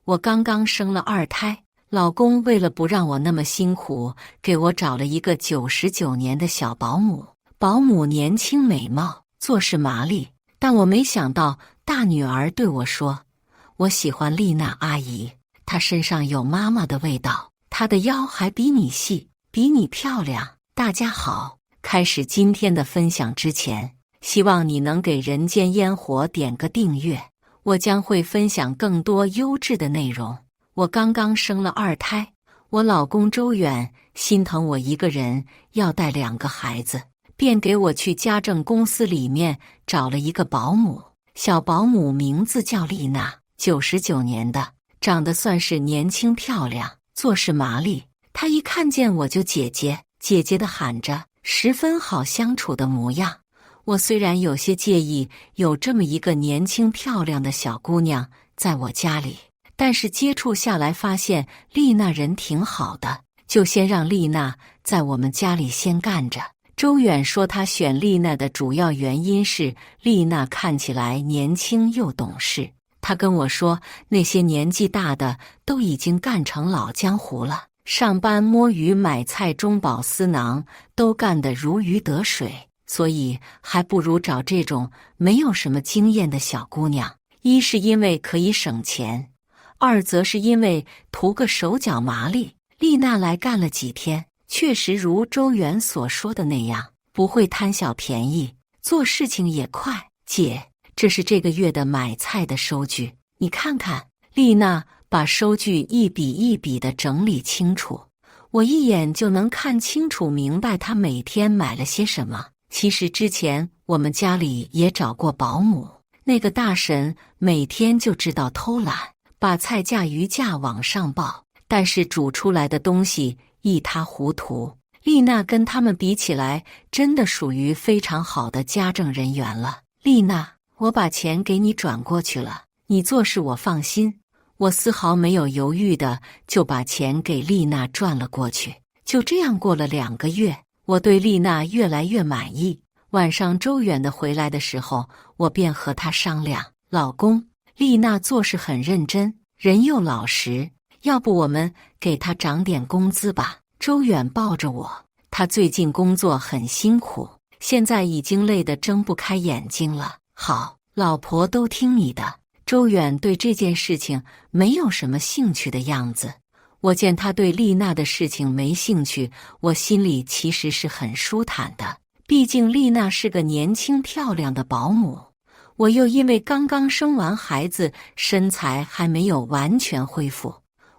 我刚刚生了2胎，老公为了不让我那么辛苦，给我找了一个99年的小保姆。保姆年轻美貌，做事麻利，但我没想到大女儿对我说：“我喜欢丽娜阿姨，她身上有妈妈的味道，她的腰还比你细，比你漂亮。”大家好，开始今天的分享之前，希望你能给人间烟火点个订阅，我将会分享更多优质的内容。我刚刚生了2胎，我老公周远心疼我一个人要带2个孩子，便给我去家政公司里面找了一个保姆。小保姆名字叫丽娜，99年的，长得算是年轻漂亮，做事麻利。她一看见我就姐姐姐姐的喊着，十分好相处的模样。我虽然有些介意有这么一个年轻漂亮的小姑娘在我家里，但是接触下来发现丽娜人挺好的，就先让丽娜在我们家里先干着。周远说他选丽娜的主要原因是丽娜看起来年轻又懂事。他跟我说，那些年纪大的都已经干成老江湖了，上班摸鱼买菜中饱私囊都干得如鱼得水，所以还不如找这种没有什么经验的小姑娘。一是因为可以省钱，二则是因为图个手脚麻利。丽娜来干了几天，确实如周远所说的那样，不会贪小便宜，做事情也快。姐，这是这个月的买菜的收据，你看看。丽娜把收据一笔一笔的整理清楚，我一眼就能看清楚明白她每天买了些什么。其实之前我们家里也找过保姆，那个大婶每天就知道偷懒，把菜价鱼价往上报，但是煮出来的东西一塌糊涂。丽娜跟他们比起来，真的属于非常好的家政人员了。丽娜，我把钱给你转过去了，你做事我放心。我丝毫没有犹豫的就把钱给丽娜转了过去。就这样过了2个月，我对丽娜越来越满意。晚上周远的回来的时候，我便和他商量，老公，丽娜做事很认真，人又老实，要不我们给她涨点工资吧。周远抱着我，他最近工作很辛苦，现在已经累得睁不开眼睛了。好，老婆都听你的。周远对这件事情没有什么兴趣的样子，我见他对丽娜的事情没兴趣，我心里其实是很舒坦的。毕竟丽娜是个年轻漂亮的保姆，我又因为刚刚生完孩子，身材还没有完全恢复，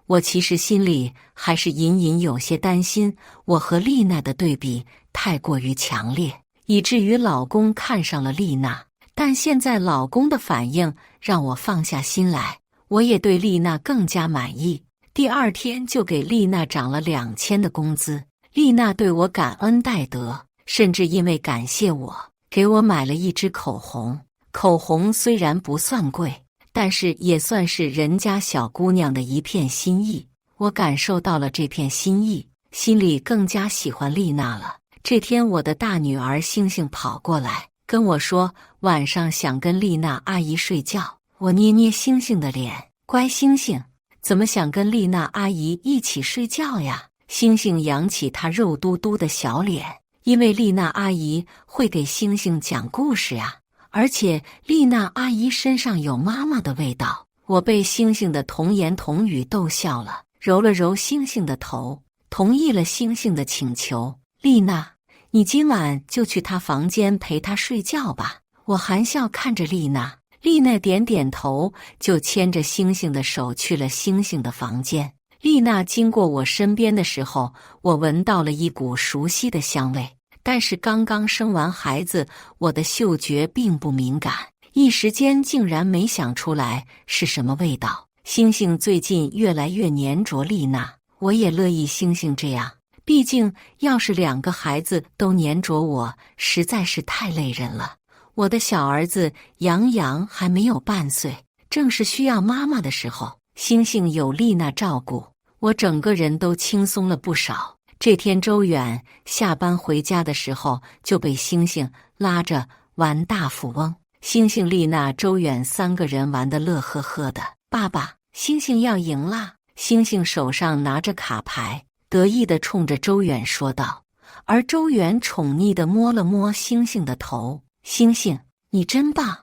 我其实心里还是隐隐有些担心，我和丽娜的对比太过于强烈，以至于老公看上了丽娜。但现在老公的反应让我放下心来，我也对丽娜更加满意。第2天就给丽娜涨了2000的工资，丽娜对我感恩戴德，甚至因为感谢我，给我买了一支口红。口红虽然不算贵，但是也算是人家小姑娘的一片心意。我感受到了这片心意，心里更加喜欢丽娜了。这天我的大女儿星星跑过来跟我说，晚上想跟丽娜阿姨睡觉。我捏捏星星的脸，乖星星，怎么想跟丽娜阿姨一起睡觉呀？星星扬起她肉嘟嘟的小脸，因为丽娜阿姨会给星星讲故事啊，而且丽娜阿姨身上有妈妈的味道。我被星星的童言童语逗笑了，揉了揉星星的头，同意了星星的请求。丽娜，你今晚就去她房间陪她睡觉吧。我含笑看着丽娜，丽娜点点头，就牵着星星的手去了星星的房间。丽娜经过我身边的时候，我闻到了一股熟悉的香味，但是刚刚生完孩子，我的嗅觉并不敏感，一时间竟然没想出来是什么味道。星星最近越来越粘着丽娜，我也乐意星星这样，毕竟要是2个孩子都粘着我，实在是太累人了。我的小儿子杨洋还没有半岁，正是需要妈妈的时候，星星有丽娜照顾，我整个人都轻松了不少。这天周远下班回家的时候，就被星星拉着玩大富翁。星星、丽娜、周远3个人玩得乐呵呵的。爸爸，星星要赢啦！星星手上拿着卡牌，得意地冲着周远说道。而周远宠溺地摸了摸星星的头，星星，你真棒。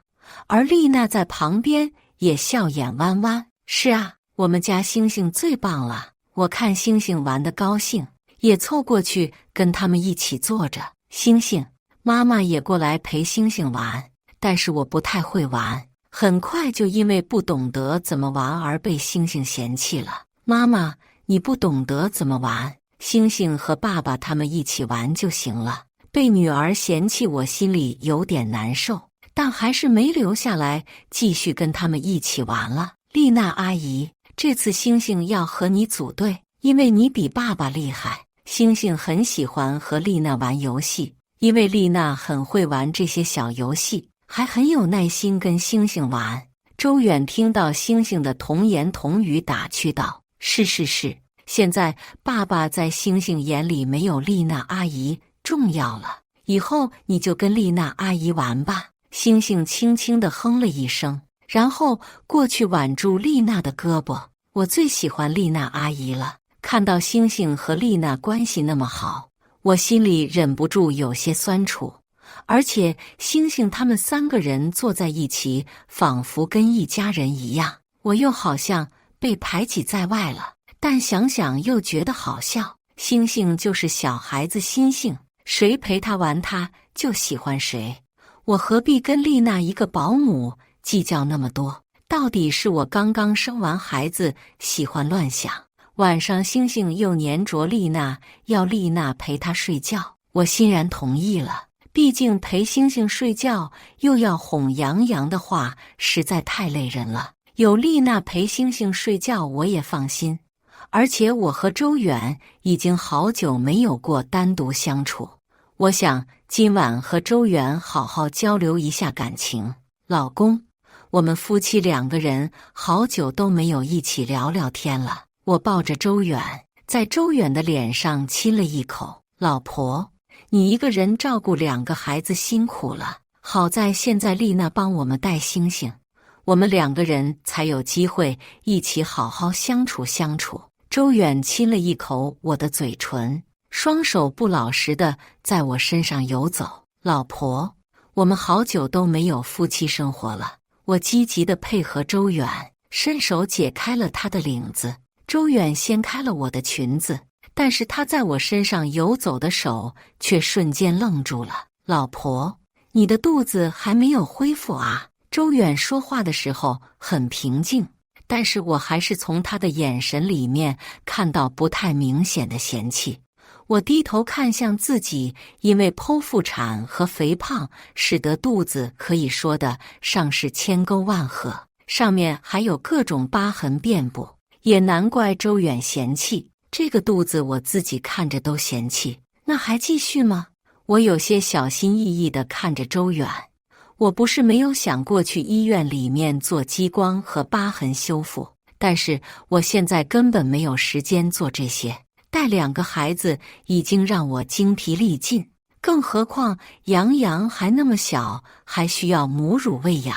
而丽娜在旁边也笑眼弯弯，是啊，我们家星星最棒了。我看星星玩得高兴，也凑过去跟他们一起坐着。星星，妈妈也过来陪星星玩，但是我不太会玩，很快就因为不懂得怎么玩而被星星嫌弃了。妈妈，你不懂得怎么玩，星星和爸爸他们一起玩就行了。被女儿嫌弃，我心里有点难受，但还是没留下来继续跟他们一起玩了。丽娜阿姨，这次星星要和你组队，因为你比爸爸厉害。星星很喜欢和丽娜玩游戏，因为丽娜很会玩这些小游戏，还很有耐心跟星星玩。周远听到星星的童言童语，打趣道：是，现在爸爸在星星眼里没有丽娜阿姨重要了，以后你就跟丽娜阿姨玩吧。星星轻轻地哼了一声，然后过去挽住丽娜的胳膊。我最喜欢丽娜阿姨了。看到星星和丽娜关系那么好，我心里忍不住有些酸楚。而且星星他们3个人坐在一起，仿佛跟一家人一样，我又好像被排挤在外了。但想想又觉得好笑。星星就是小孩子心性，谁陪他玩他就喜欢谁。我何必跟丽娜一个保姆计较那么多？到底是我刚刚生完孩子，喜欢乱想。晚上星星又黏着丽娜，要丽娜陪她睡觉，我欣然同意了。毕竟陪星星睡觉又要哄洋洋的话，实在太累人了。有丽娜陪星星睡觉，我也放心。而且我和周远已经好久没有过单独相处，我想今晚和周远好好交流一下感情。老公，我们夫妻2个人好久都没有一起聊聊天了。我抱着周远，在周远的脸上亲了一口。老婆，你一个人照顾2个孩子辛苦了，好在现在丽娜帮我们带星星，我们2个人才有机会一起好好相处。周远亲了一口我的嘴唇，双手不老实的在我身上游走。老婆，我们好久都没有夫妻生活了。我积极的配合周远，伸手解开了他的领子。周远掀开了我的裙子，但是他在我身上游走的手却瞬间愣住了。老婆，你的肚子还没有恢复啊？周远说话的时候很平静，但是我还是从他的眼神里面看到不太明显的嫌弃。我低头看向自己，因为剖腹产和肥胖，使得肚子可以说得上是千沟万壑，上面还有各种疤痕遍布。也难怪周远嫌弃，这个肚子我自己看着都嫌弃，那还继续吗？我有些小心翼翼地看着周远。我不是没有想过去医院里面做激光和疤痕修复，但是我现在根本没有时间做这些。带2个孩子已经让我精疲力尽，更何况洋洋还那么小，还需要母乳喂养，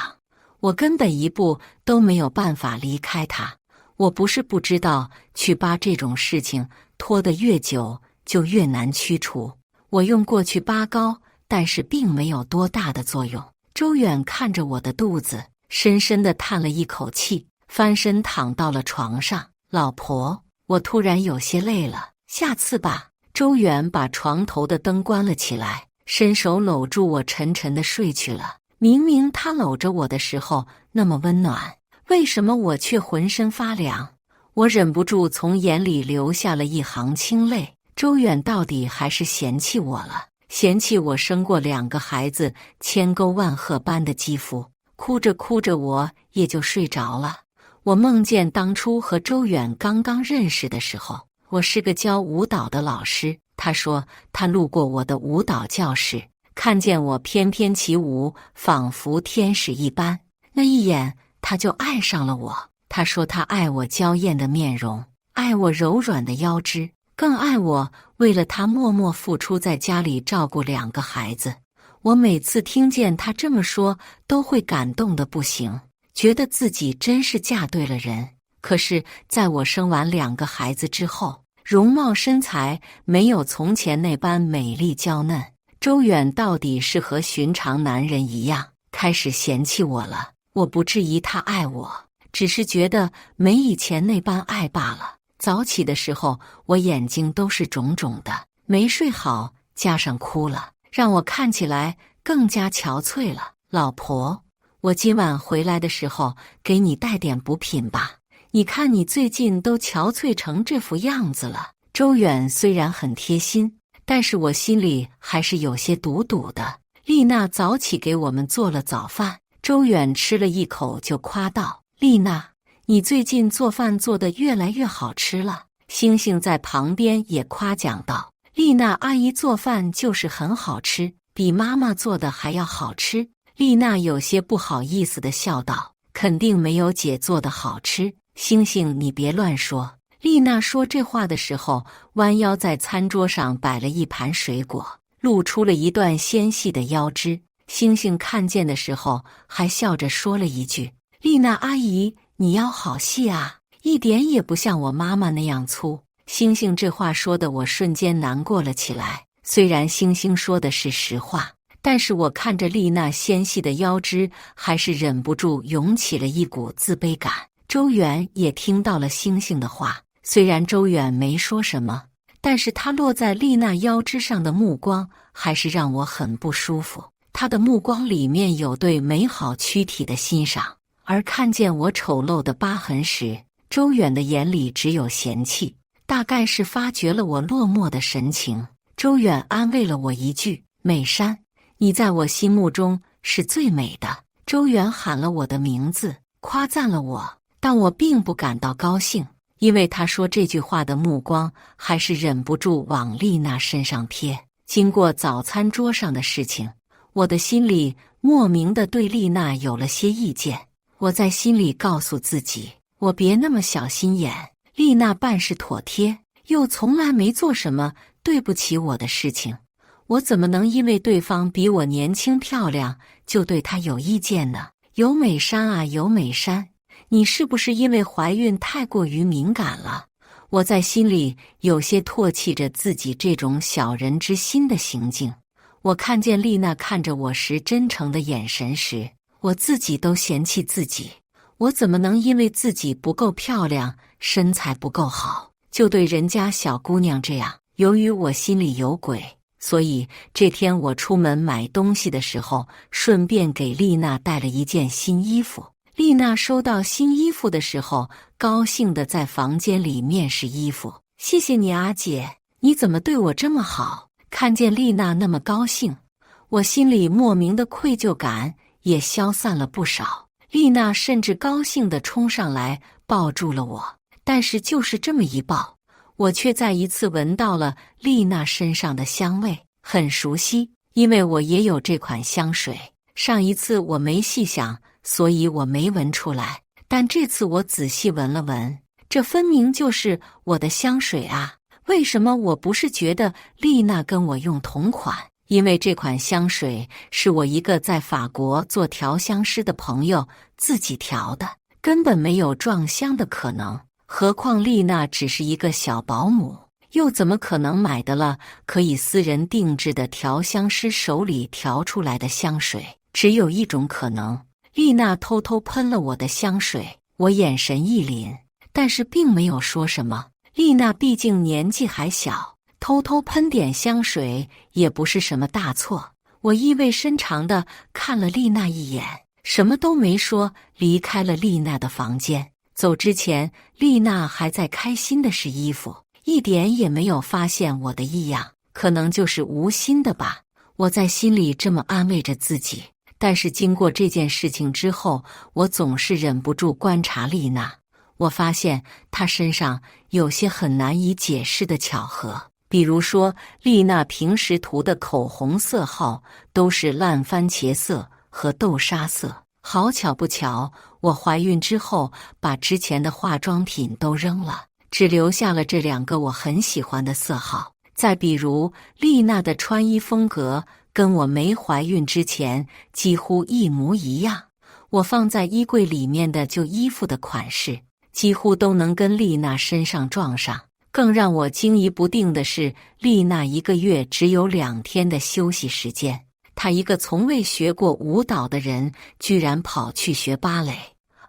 我根本一步都没有办法离开他。我不是不知道去疤这种事情拖得越久就越难驱除，我用过去疤膏，但是并没有多大的作用。周远看着我的肚子，深深地叹了一口气，翻身躺到了床上。老婆，我突然有些累了，下次吧。周远把床头的灯关了起来，伸手搂住我，沉沉地睡去了。明明他搂着我的时候那么温暖，为什么我却浑身发凉？我忍不住从眼里流下了一行清泪。周远到底还是嫌弃我了，嫌弃我生过2个孩子，千沟万壑般的肌肤。哭着哭着我也就睡着了。我梦见当初和周远刚刚认识的时候，我是个教舞蹈的老师。他说他路过我的舞蹈教室，看见我翩翩起舞，仿佛天使一般，那一眼他就爱上了我。他说他爱我娇艳的面容，爱我柔软的腰肢，更爱我为了他默默付出，在家里照顾2个孩子。我每次听见他这么说，都会感动得不行，觉得自己真是嫁对了人。可是在我生完2个孩子之后，容貌身材没有从前那般美丽娇嫩。周远到底是和寻常男人一样，开始嫌弃我了。我不质疑他爱我，只是觉得没以前那般爱罢了。早起的时候，我眼睛都是肿肿的，没睡好，加上哭了，让我看起来更加憔悴了。老婆，我今晚回来的时候给你带点补品吧。你看你最近都憔悴成这副样子了。周远虽然很贴心，但是我心里还是有些堵堵的。丽娜早起给我们做了早饭，周远吃了一口就夸道：丽娜，你最近做饭做得越来越好吃了。星星在旁边也夸奖道：丽娜阿姨做饭就是很好吃，比妈妈做的还要好吃。丽娜有些不好意思地笑道：肯定没有姐做的好吃。星星你别乱说。丽娜说这话的时候，弯腰在餐桌上摆了一盘水果，露出了一段纤细的腰肢。星星看见的时候还笑着说了一句：丽娜阿姨，你腰好细啊，一点也不像我妈妈那样粗。星星这话说的我瞬间难过了起来。虽然星星说的是实话，但是我看着丽娜纤细的腰肢，还是忍不住涌起了一股自卑感。周远也听到了星星的话，虽然周远没说什么，但是他落在丽娜腰肢上的目光还是让我很不舒服。他的目光里面有对美好躯体的欣赏，而看见我丑陋的疤痕时，周远的眼里只有嫌弃，大概是发觉了我落寞的神情。周远安慰了我一句：美珊，你在我心目中是最美的。周远喊了我的名字，夸赞了我，但我并不感到高兴，因为他说这句话的目光还是忍不住往丽娜身上贴。经过早餐桌上的事情，我的心里莫名的对丽娜有了些意见。我在心里告诉自己，我别那么小心眼。丽娜办事妥帖，又从来没做什么对不起我的事情，我怎么能因为对方比我年轻漂亮就对她有意见呢？有美珊啊，有美珊，你是不是因为怀孕太过于敏感了？我在心里有些唾弃着自己这种小人之心的行径。我看见丽娜看着我时真诚的眼神时，我自己都嫌弃自己。我怎么能因为自己不够漂亮，身材不够好，就对人家小姑娘这样？由于我心里有鬼，所以这天我出门买东西的时候，顺便给丽娜带了一件新衣服。丽娜收到新衣服的时候，高兴地在房间里面试衣服。谢谢你啊，姐，你怎么对我这么好？看见丽娜那么高兴，我心里莫名的愧疚感也消散了不少。丽娜甚至高兴地冲上来抱住了我，但是就是这么一抱，我却再一次闻到了丽娜身上的香味，很熟悉，因为我也有这款香水。上一次我没细想，所以我没闻出来，但这次我仔细闻了闻，这分明就是我的香水啊！为什么我不是觉得丽娜跟我用同款？因为这款香水是我一个在法国做调香师的朋友自己调的，根本没有撞香的可能。何况丽娜只是一个小保姆，又怎么可能买的了可以私人定制的调香师手里调出来的香水？只有一种可能，丽娜偷偷喷了我的香水。我眼神一凛，但是并没有说什么。丽娜毕竟年纪还小，偷偷喷点香水也不是什么大错。我意味深长地看了丽娜一眼，什么都没说，离开了丽娜的房间。走之前，丽娜还在开心地试衣服，一点也没有发现我的异样，可能就是无心的吧。我在心里这么安慰着自己。但是经过这件事情之后，我总是忍不住观察丽娜。我发现她身上有些很难以解释的巧合，比如说丽娜平时涂的口红色号都是烂番茄色和豆沙色。好巧不巧，我怀孕之后把之前的化妆品都扔了，只留下了这2个我很喜欢的色号。再比如丽娜的穿衣风格跟我没怀孕之前几乎一模一样，我放在衣柜里面的旧衣服的款式几乎都能跟丽娜身上撞上。更让我惊疑不定的是，丽娜1个月只有2天的休息时间，她一个从未学过舞蹈的人，居然跑去学芭蕾。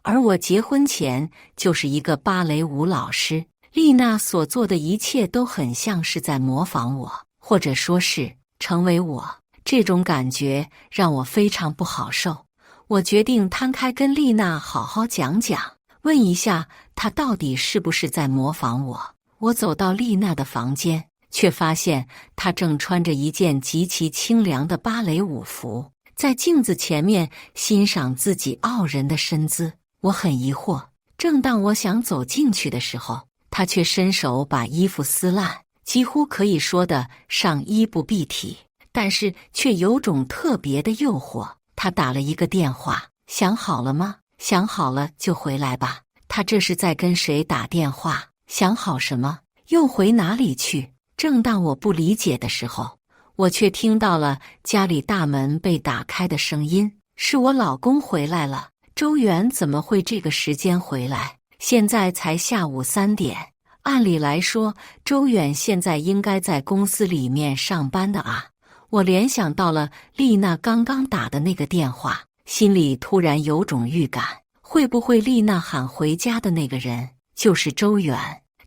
而我结婚前就是一个芭蕾舞老师。丽娜所做的一切都很像是在模仿我，或者说是成为我。这种感觉让我非常不好受。我决定摊开跟丽娜好好讲讲，问一下她到底是不是在模仿我。我走到丽娜的房间，却发现她正穿着一件极其清凉的芭蕾舞服，在镜子前面欣赏自己傲人的身姿。我很疑惑，正当我想走进去的时候，她却伸手把衣服撕烂，几乎可以说得上衣不蔽体，但是却有种特别的诱惑。她打了一个电话，想好了吗？想好了就回来吧。她这是在跟谁打电话？想好什么？又回哪里去？正当我不理解的时候，我却听到了家里大门被打开的声音，是我老公回来了。周远怎么会这个时间回来？现在才下午3点，按理来说，周远现在应该在公司里面上班的啊。我联想到了丽娜刚刚打的那个电话，心里突然有种预感，会不会丽娜喊回家的那个人就是周远？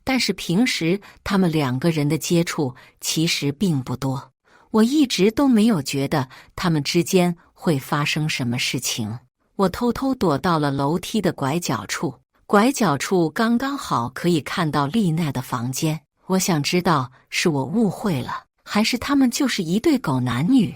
但是平时他们2个人的接触其实并不多，我一直都没有觉得他们之间会发生什么事情。我偷偷躲到了楼梯的拐角处，拐角处刚刚好可以看到丽娜的房间。我想知道是我误会了，还是他们就是一对狗男女。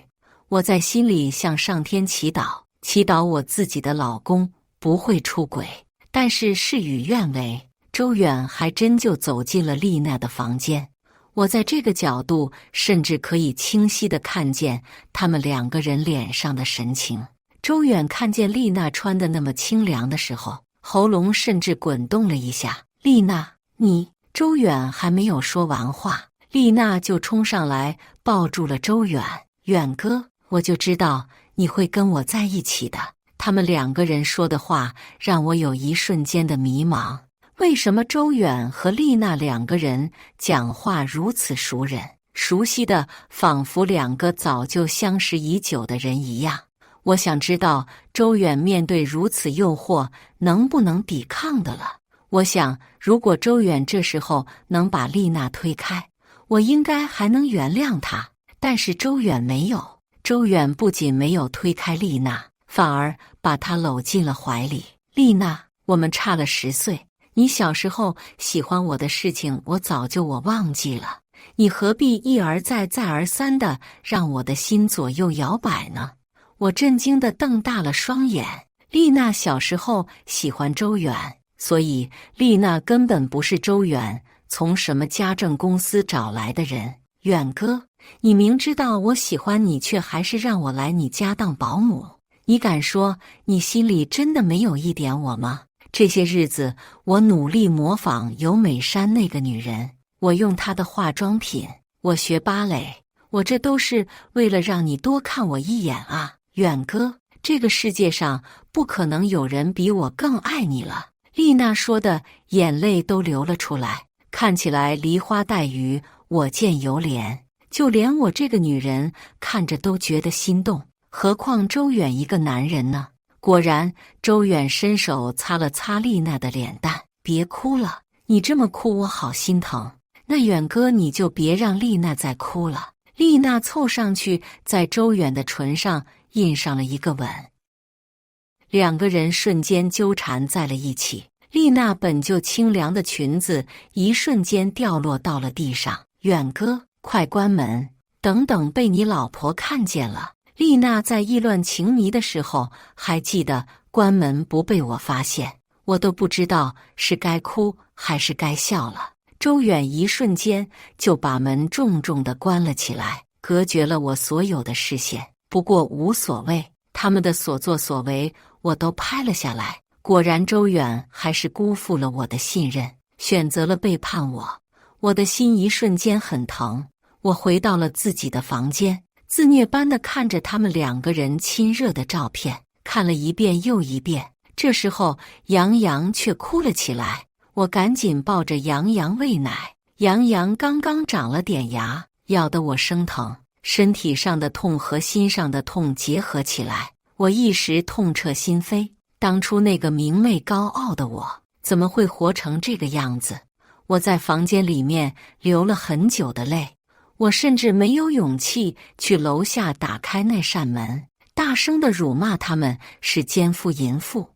我在心里向上天祈祷，祈祷我自己的老公不会出轨。但是事与愿违，周远还真就走进了丽娜的房间。我在这个角度甚至可以清晰地看见他们2个人脸上的神情。周远看见丽娜穿得那么清凉的时候，喉咙甚至滚动了一下。丽娜，你……周远还没有说完话，丽娜就冲上来抱住了周远。远哥，我就知道你会跟我在一起的。他们2个人说的话让我有一瞬间的迷茫。为什么周远和丽娜2个人讲话如此熟人，熟悉的仿佛2个早就相识已久的人一样？我想知道周远面对如此诱惑能不能抵抗的了。我想，如果周远这时候能把丽娜推开，我应该还能原谅他。但是周远没有，周远不仅没有推开丽娜，反而把她搂进了怀里。丽娜，我们差了10岁，你小时候喜欢我的事情我早就忘记了，你何必一而再再而三的让我的心左右摇摆呢？我震惊地瞪大了双眼。丽娜小时候喜欢周远，所以丽娜根本不是周远从什么家政公司找来的人。远哥，你明知道我喜欢你，却还是让我来你家当保姆，你敢说你心里真的没有一点我吗？这些日子我努力模仿尤美珊那个女人，我用她的化妆品，我学芭蕾，我这都是为了让你多看我一眼啊。远哥，这个世界上不可能有人比我更爱你了。丽娜说的眼泪都流了出来，看起来梨花带雨，我见犹怜。就连我这个女人看着都觉得心动，何况周远一个男人呢？果然，周远伸手擦了擦丽娜的脸蛋，别哭了，你这么哭我好心疼。那远哥你就别让丽娜再哭了。丽娜凑上去，在周远的唇上印上了一个吻，2个人瞬间纠缠在了一起。丽娜本就清凉的裙子一瞬间掉落到了地上。远哥，快关门，等等被你老婆看见了。丽娜在意乱情迷的时候还记得关门不被我发现，我都不知道是该哭还是该笑了。周远一瞬间就把门重重地关了起来，隔绝了我所有的视线。不过无所谓，他们的所作所为我都拍了下来。果然周远还是辜负了我的信任，选择了背叛我。我的心一瞬间很疼。我回到了自己的房间，自虐般地看着他们2个人亲热的照片，看了一遍又一遍。这时候杨洋却哭了起来。我赶紧抱着杨洋喂奶，杨洋刚刚长了点牙，咬得我生疼，身体上的痛和心上的痛结合起来，我一时痛彻心扉。当初那个明媚高傲的我，怎么会活成这个样子？我在房间里面流了很久的泪，我甚至没有勇气去楼下打开那扇门，大声地辱骂他们是奸夫淫妇。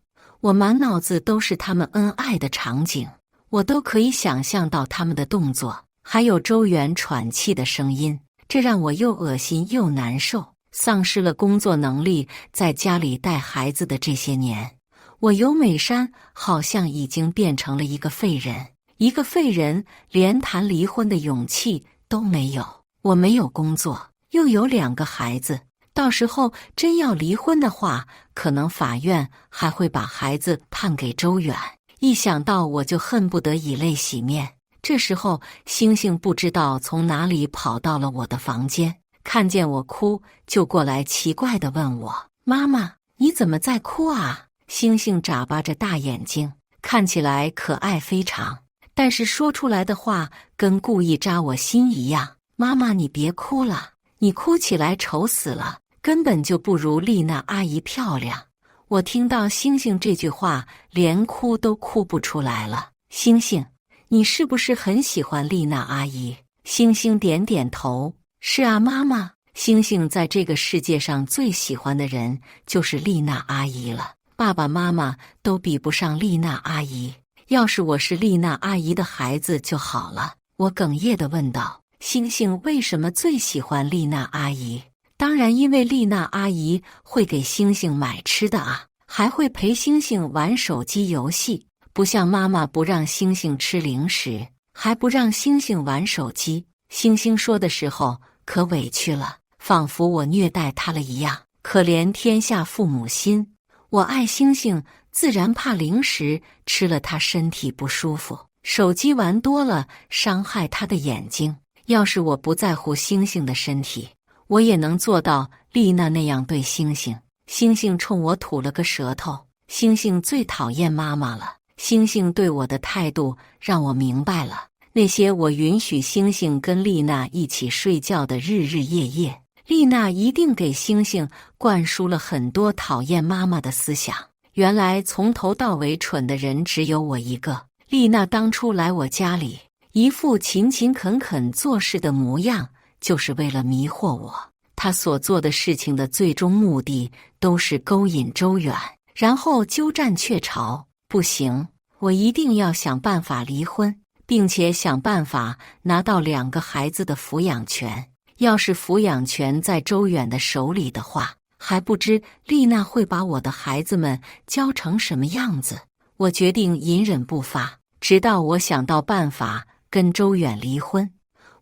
我满脑子都是他们恩爱的场景，我都可以想象到他们的动作，还有周远喘气的声音，这让我又恶心又难受。丧失了工作能力，在家里带孩子的这些年，我尤美珊好像已经变成了一个废人，一个废人连谈离婚的勇气都没有。我没有工作，又有2个孩子，到时候真要离婚的话，可能法院还会把孩子判给周远。一想到我就恨不得以泪洗面。这时候星星不知道从哪里跑到了我的房间，看见我哭，就过来奇怪地问我：妈妈，你怎么在哭啊？星星眨巴着大眼睛，看起来可爱非常，但是说出来的话跟故意扎我心一样。妈妈，你别哭了，你哭起来丑死了，根本就不如丽娜阿姨漂亮。我听到星星这句话，连哭都哭不出来了。星星，你是不是很喜欢丽娜阿姨？星星点点头。是啊，妈妈。星星在这个世界上最喜欢的人就是丽娜阿姨了，爸爸妈妈都比不上丽娜阿姨。要是我是丽娜阿姨的孩子就好了。我哽咽地问道：星星为什么最喜欢丽娜阿姨？当然因为丽娜阿姨会给星星买吃的啊，还会陪星星玩手机游戏，不像妈妈不让星星吃零食，还不让星星玩手机。星星说的时候可委屈了，仿佛我虐待她了一样。可怜天下父母心，我爱星星，自然怕零食吃了她身体不舒服，手机玩多了伤害她的眼睛。要是我不在乎星星的身体，我也能做到丽娜那样对星星。星星冲我吐了个舌头。星星最讨厌妈妈了。星星对我的态度让我明白了，那些我允许星星跟丽娜一起睡觉的日日夜夜，丽娜一定给星星灌输了很多讨厌妈妈的思想。原来从头到尾蠢的人只有我一个。丽娜当初来我家里，一副勤勤恳恳做事的模样，就是为了迷惑我。她所做的事情的最终目的都是勾引周远，然后鸠占鹊巢。不行，我一定要想办法离婚，并且想办法拿到2个孩子的抚养权。要是抚养权在周远的手里的话，还不知丽娜会把我的孩子们教成什么样子。我决定隐忍不发，直到我想到办法跟周远离婚。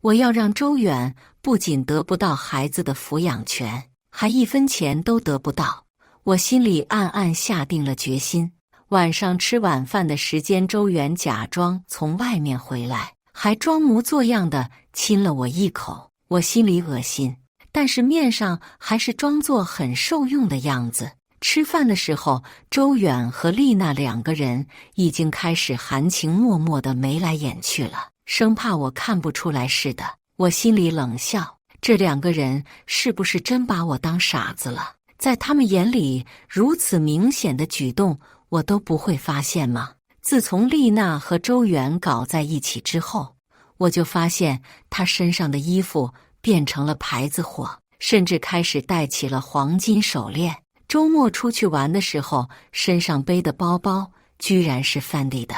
我要让周远不仅得不到孩子的抚养权，还1分钱都得不到。我心里暗暗下定了决心。晚上吃晚饭的时间，周远假装从外面回来，还装模作样的亲了我一口。我心里恶心，但是面上还是装作很受用的样子。吃饭的时候，周远和丽娜2个人已经开始含情脉脉的眉来眼去了，生怕我看不出来似的。我心里冷笑，这2个人是不是真把我当傻子了？在他们眼里，如此明显的举动我都不会发现吗？自从丽娜和周远搞在一起之后，我就发现她身上的衣服变成了牌子货，甚至开始戴起了黄金手链。周末出去玩的时候，身上背的包包居然是 Fendi 的。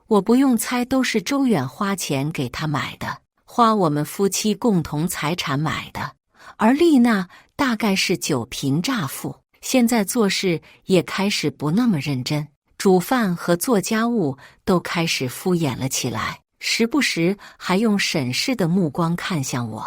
我不用猜，都是周远花钱给她买的，花我们夫妻共同财产买的。而丽娜大概是久贫乍富，现在做事也开始不那么认真，煮饭和做家务都开始敷衍了起来，时不时还用审视的目光看向我。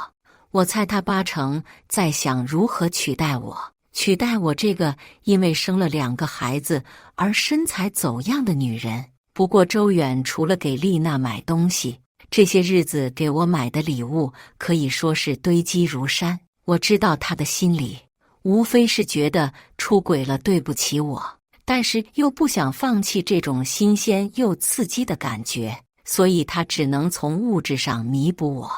我猜她8成在想如何取代我这个因为生了2个孩子而身材走样的女人。不过周远除了给丽娜买东西，这些日子给我买的礼物可以说是堆积如山。我知道他的心里无非是觉得出轨了对不起我，但是又不想放弃这种新鲜又刺激的感觉，所以他只能从物质上弥补我。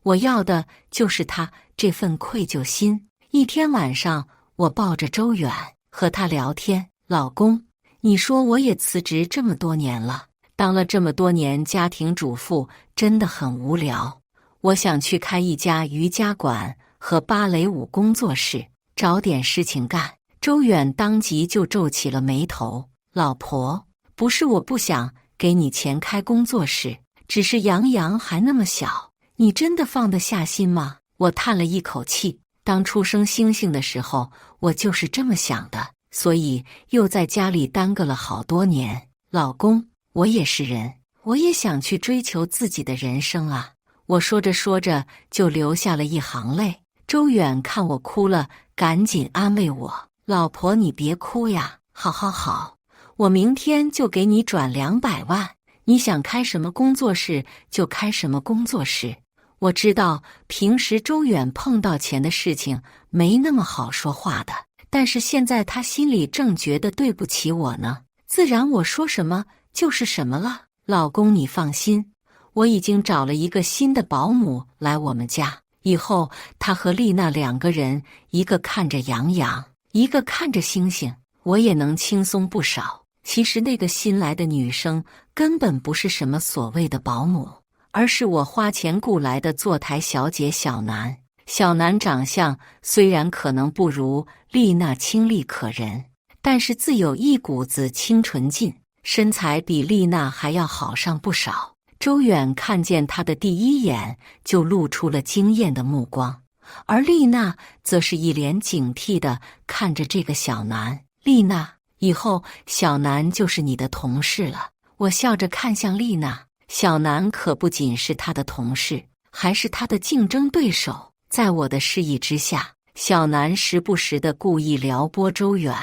我要的就是他这份愧疚心。一天晚上，我抱着周远和他聊天：“老公，你说我也辞职这么多年了，当了这么多年家庭主妇，真的很无聊。我想去开一家瑜伽馆和芭蕾舞工作室，找点事情干。”周远当即就皱起了眉头：“老婆，不是我不想给你钱开工作室，只是杨洋还那么小，你真的放得下心吗？”我叹了一口气，当初生星星的时候，我就是这么想的，所以又在家里耽搁了好多年。老公，我也是人，我也想去追求自己的人生啊。我说着说着就流下了一行泪。周远看我哭了，赶紧安慰我：“老婆，你别哭呀，好，我明天就给你转200万，你想开什么工作室就开什么工作室。”我知道平时周远碰到钱的事情没那么好说话的，但是现在他心里正觉得对不起我呢，自然我说什么就是什么了。老公，你放心，我已经找了一个新的保姆来我们家，以后他和丽娜2个人，一个看着杨洋，一个看着星星，我也能轻松不少。其实那个新来的女生根本不是什么所谓的保姆，而是我花钱雇来的坐台小姐小南。小南长相虽然可能不如丽娜清丽可人，但是自有一股子清纯劲，身材比丽娜还要好上不少。周远看见她的第一眼就露出了惊艳的目光，而丽娜则是一脸警惕地看着这个小南。丽娜，以后小南就是你的同事了。我笑着看向丽娜，小南可不仅是她的同事，还是她的竞争对手。在我的示意之下，小南时不时地故意撩拨周远。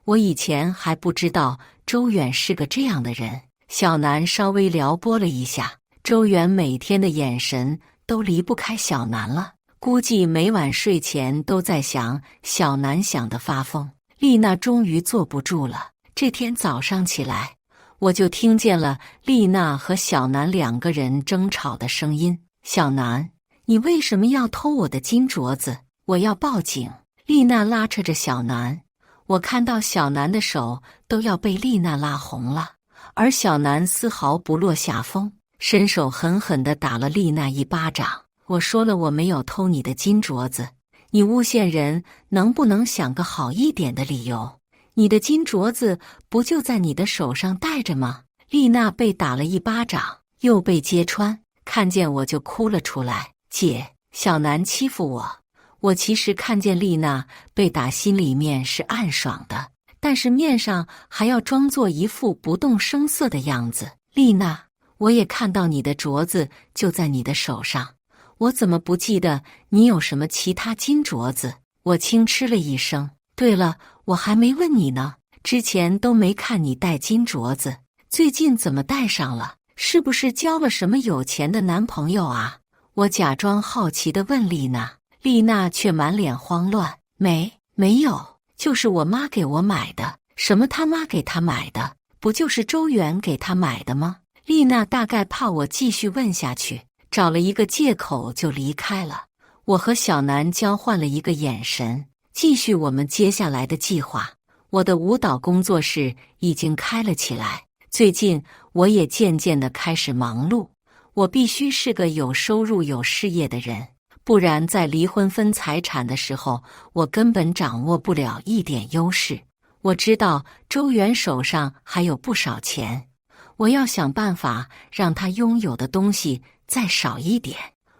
我以前还不知道周远是个这样的人。小南稍微撩拨了一下，周远每天的眼神都离不开小南了，估计每晚睡前都在想小南，想得发疯。丽娜终于坐不住了。这天早上起来，我就听见了丽娜和小南2个人争吵的声音：“小南，你为什么要偷我的金镯子？我要报警！”丽娜拉扯着小南，我看到小南的手都要被丽娜拉红了，而小南丝毫不落下风，伸手狠狠地打了丽娜一巴掌。我说了，我没有偷你的金镯子，你诬陷人，能不能想个好一点的理由？你的金镯子不就在你的手上戴着吗？丽娜被打了一巴掌，又被揭穿，看见我就哭了出来：“姐，小南欺负我。”我其实看见丽娜被打，心里面是暗爽的，但是面上还要装作一副不动声色的样子。丽娜，我也看到你的镯子就在你的手上，我怎么不记得你有什么其他金镯子？我轻嗤了一声。对了，我还没问你呢，之前都没看你戴金镯子，最近怎么戴上了？是不是交了什么有钱的男朋友啊？我假装好奇地问丽娜，丽娜却满脸慌乱：“没有，就是我妈给我买的。”“什么他妈给她买的？不就是周远给她买的吗？”丽娜大概怕我继续问下去，找了一个借口就离开了。我和小南交换了一个眼神，继续我们接下来的计划。我的舞蹈工作室已经开了起来，最近我也渐渐地开始忙碌。我必须是个有收入有事业的人，不然在离婚分财产的时候，我根本掌握不了一点优势。我知道周远手上还有不少钱，我要想办法让他拥有的东西再少一点。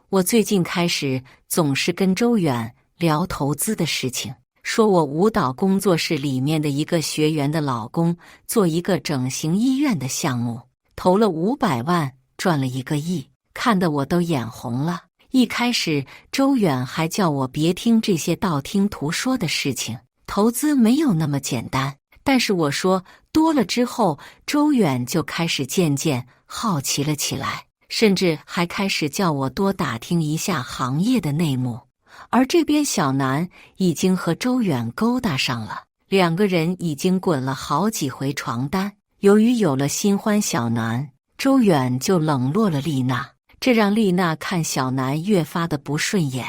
我最近开始总是跟周远聊投资的事情，说我舞蹈工作室里面的一个学员的老公做一个整形医院的项目，投了500万，赚了1个亿，看得我都眼红了。一开始周远还叫我别听这些道听途说的事情，投资没有那么简单。但是我说多了之后，周远就开始渐渐好奇了起来，甚至还开始叫我多打听一下行业的内幕。而这边小南已经和周远勾搭上了，两个人已经滚了好几回床单。由于有了新欢小南，周远就冷落了丽娜，这让丽娜看小南越发的不顺眼。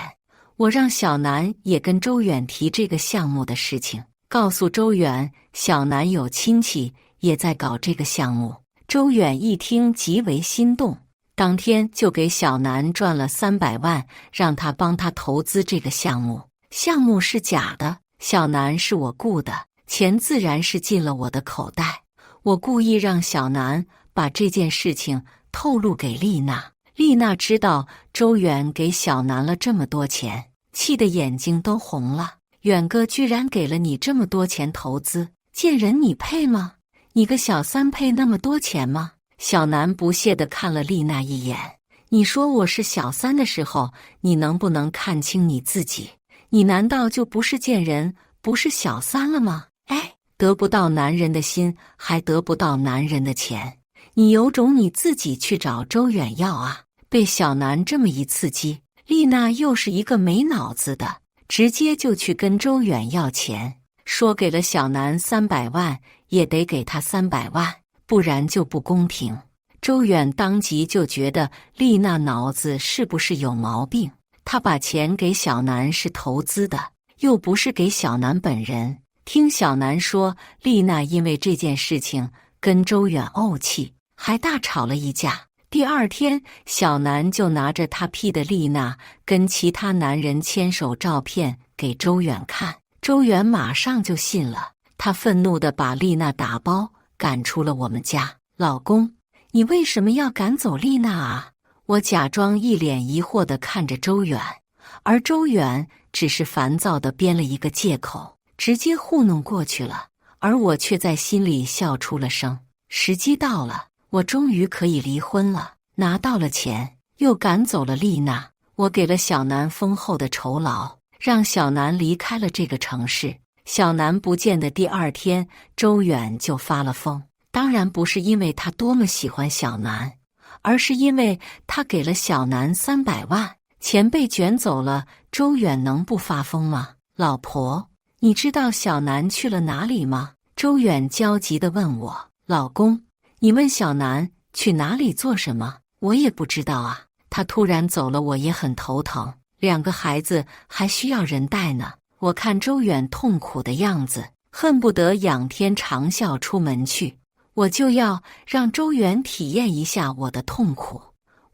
我让小南也跟周远提这个项目的事情，告诉周远小南有亲戚也在搞这个项目。周远一听极为心动，当天就给小南赚了300万，让他帮他投资这个项目。项目是假的，小南是我雇的，钱自然是进了我的口袋。我故意让小南把这件事情透露给丽娜。丽娜知道周远给小南了这么多钱，气得眼睛都红了。远哥居然给了你这么多钱投资，贱人你配吗？你个小三配那么多钱吗？小南不屑地看了丽娜一眼。你说我是小三的时候，你能不能看清你自己？你难道就不是贱人，不是小三了吗？哎，得不到男人的心，还得不到男人的钱，你有种你自己去找周远要啊！被小南这么一刺激，丽娜又是一个没脑子的，直接就去跟周远要钱，说给了小南300万，也得给他300万，不然就不公平。周远当即就觉得丽娜脑子是不是有毛病？他把钱给小南是投资的，又不是给小南本人。听小南说，丽娜因为这件事情跟周远怄气，还大吵了一架。第二天，小南就拿着他 P 的丽娜跟其他男人牵手照片给周远看，周远马上就信了。他愤怒地把丽娜打包赶出了我们家。老公，你为什么要赶走丽娜啊？我假装一脸疑惑地看着周远，而周远只是烦躁地编了一个借口，直接糊弄过去了，而我却在心里笑出了声。时机到了，我终于可以离婚了，拿到了钱，又赶走了丽娜。我给了小南丰厚的酬劳，让小南离开了这个城市。小南不见的第二天，周远就发了疯。当然不是因为他多么喜欢小南，而是因为他给了小南300万，钱被卷走了，周远能不发疯吗？老婆，你知道小南去了哪里吗？周远焦急地问我。老公，你问小南去哪里做什么？我也不知道啊。他突然走了，我也很头疼，2个孩子还需要人带呢。我看周远痛苦的样子，恨不得仰天长啸出门去。我就要让周远体验一下我的痛苦。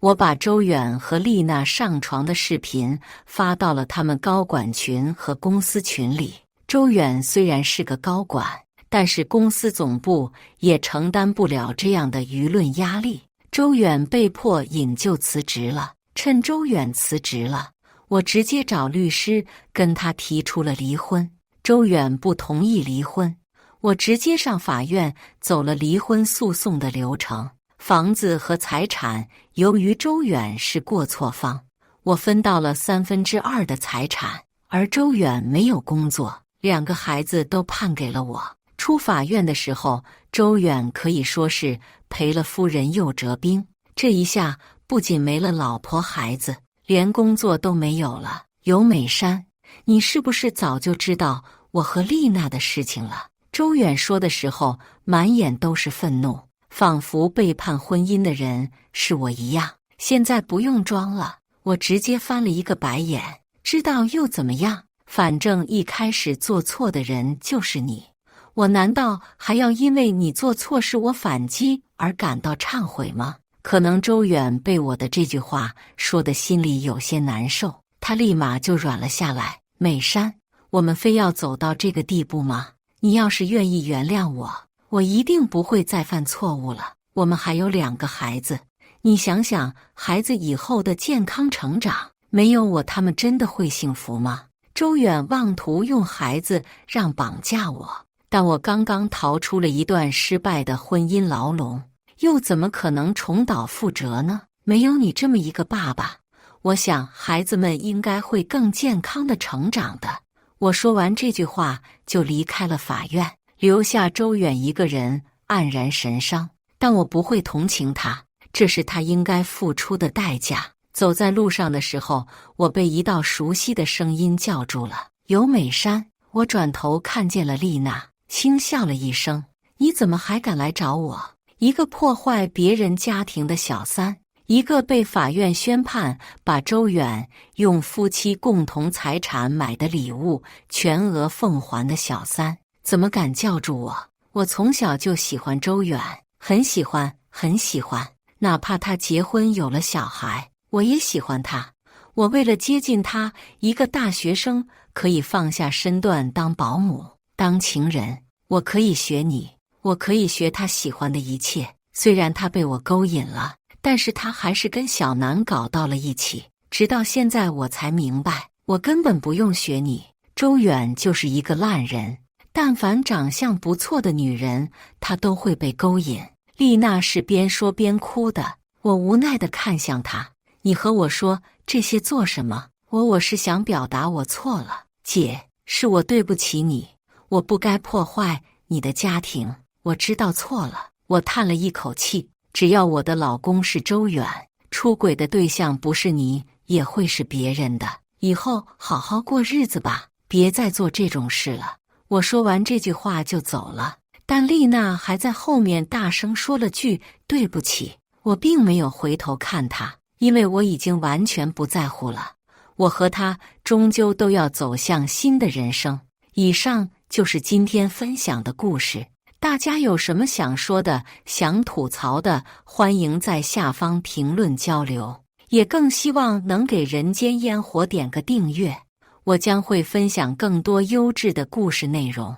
我把周远和丽娜上床的视频发到了他们高管群和公司群里。周远虽然是个高管，但是公司总部也承担不了这样的舆论压力。周远被迫引咎辞职了。趁周远辞职了，我直接找律师跟他提出了离婚。周远不同意离婚，我直接上法院走了离婚诉讼的流程。房子和财产由于周远是过错方，我分到了2/3的财产，而周远没有工作，2个孩子都判给了我。出法院的时候，周远可以说是赔了夫人又折兵。这一下不仅没了老婆孩子，连工作都没有了。尤美山，你是不是早就知道我和丽娜的事情了？周远说的时候满眼都是愤怒，仿佛背叛婚姻的人是我一样。现在不用装了，我直接翻了一个白眼。知道又怎么样？反正一开始做错的人就是你，我难道还要因为你做错事我反击而感到忏悔吗？可能周远被我的这句话说的心里有些难受，他立马就软了下来。美山，我们非要走到这个地步吗？你要是愿意原谅我，我一定不会再犯错误了。我们还有2个孩子，你想想孩子以后的健康成长，没有我他们真的会幸福吗？周远妄图用孩子让绑架我，但我刚刚逃出了一段失败的婚姻牢笼，又怎么可能重蹈覆辙呢？没有你这么一个爸爸，我想孩子们应该会更健康的成长的。我说完这句话就离开了法院，留下周远一个人黯然神伤。但我不会同情他，这是他应该付出的代价。走在路上的时候，我被一道熟悉的声音叫住了。尤美山，我转头看见了丽娜，轻笑了一声：“你怎么还敢来找我？一个破坏别人家庭的小三，一个被法院宣判把周远用夫妻共同财产买的礼物全额奉还的小三，怎么敢叫住我？我从小就喜欢周远，很喜欢，很喜欢。哪怕他结婚有了小孩，我也喜欢他。我为了接近他，一个大学生可以放下身段当保姆，当情人。我可以学你，我可以学他喜欢的一切。虽然他被我勾引了，但是他还是跟小南搞到了一起。直到现在我才明白，我根本不用学你。周远就是一个烂人，但凡长相不错的女人，他都会被勾引。”丽娜是边说边哭的，我无奈地看向她：“你和我说这些做什么？我是想表达我错了，姐，是我对不起你，我不该破坏你的家庭，我知道错了。”我叹了一口气，只要我的老公是周远，出轨的对象不是你，也会是别人的。以后好好过日子吧，别再做这种事了。我说完这句话就走了，但丽娜还在后面大声说了句对不起。我并没有回头看她，因为我已经完全不在乎了。我和她终究都要走向新的人生。以上就是今天分享的故事。大家有什么想说的、想吐槽的，欢迎在下方评论交流。也更希望能给人间烟火点个订阅，我将会分享更多优质的故事内容。